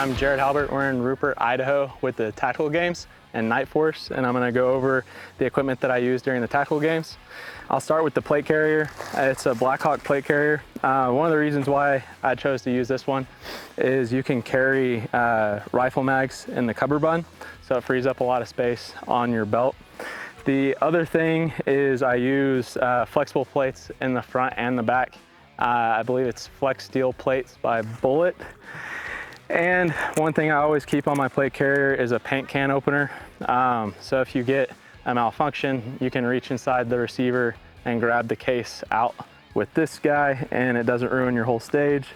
I'm Jared Halbert. We're in Rupert, Idaho with the Tactical Games and Night Force, and I'm going to go over the equipment that I use during the Tactical Games. I'll start with the plate carrier. It's a Blackhawk plate carrier. One of the reasons why I chose to use this one is you can carry rifle mags in the cummerbund, so it frees up a lot of space on your belt. The other thing is I use flexible plates in the front and the back. I believe it's Flex Steel plates by Bullet. And one thing I always keep on my plate carrier is a paint can opener. So if you get a malfunction, you can reach inside the receiver and grab the case out with this guy and it doesn't ruin your whole stage.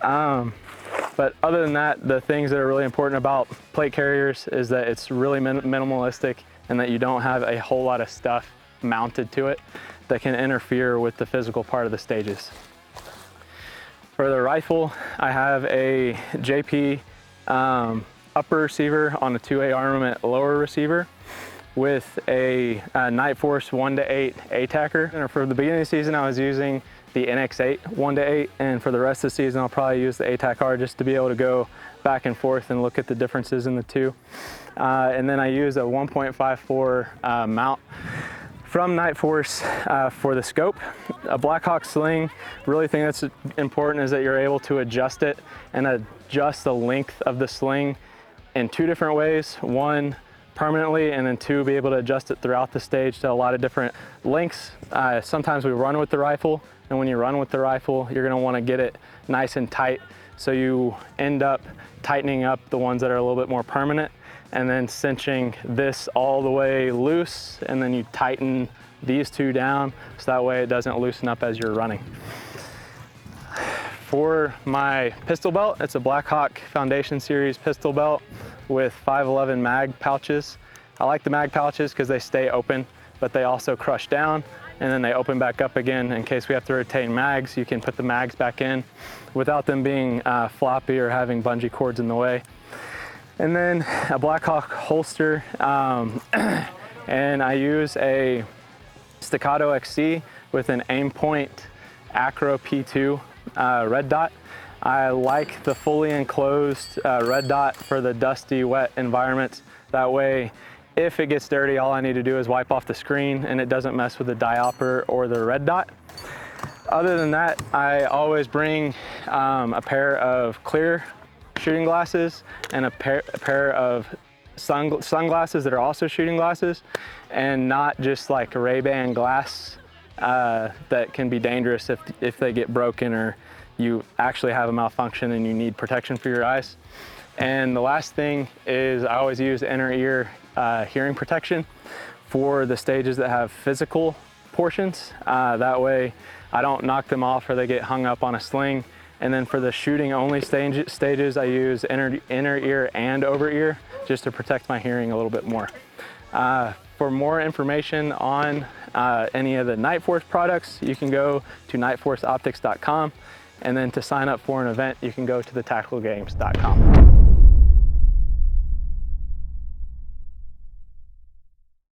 But other than that, the things that are really important about plate carriers is that it's really minimalistic and that you don't have a whole lot of stuff mounted to it that can interfere with the physical part of the stages. For the rifle, I have a JP upper receiver on a 2A armament lower receiver with a Night Force 1-8 ATACR. And for the beginning of the season, I was using the NX8 1-8, and for the rest of the season, I'll probably use the ATACR just to be able to go back and forth and look at the differences in the two. And then I use a 1.54 mount from Night Force for the scope. A Blackhawk sling, really thing that's important is that you're able to adjust it and adjust the length of the sling in two different ways. One, permanently, and then two, be able to adjust it throughout the stage to a lot of different lengths. Sometimes we run with the rifle, and when you run with the rifle, you're gonna wanna get it nice and tight, so you end up tightening up the ones that are a little bit more permanent, and then cinching this all the way loose, and then you tighten these two down so that way it doesn't loosen up as you're running. For my pistol belt, it's a Blackhawk Foundation Series pistol belt with 511 mag pouches. I like the mag pouches because they stay open, but they also crush down and then they open back up again in case we have to rotate mags. You can put the mags back in without them being floppy or having bungee cords in the way. And then a Blackhawk holster, and I use a Staccato XC with an Aimpoint Acro P2 red dot. I like the fully enclosed red dot for the dusty, wet environments. That way, if it gets dirty, all I need to do is wipe off the screen and it doesn't mess with the diopter or the red dot. Other than that, I always bring a pair of clear shooting glasses and a pair of sunglasses that are also shooting glasses, and not just like a Ray-Ban glass that can be dangerous if they get broken or you actually have a malfunction and you need protection for your eyes. And the last thing is I always use inner ear hearing protection for the stages that have physical portions. That way I don't knock them off or they get hung up on a sling. And then for the shooting only stages, I use inner ear and over ear just to protect my hearing a little bit more. For more information on any of the Night Force products, you can go to nightforceoptics.com. And then to sign up for an event, you can go to thetacticalgames.com.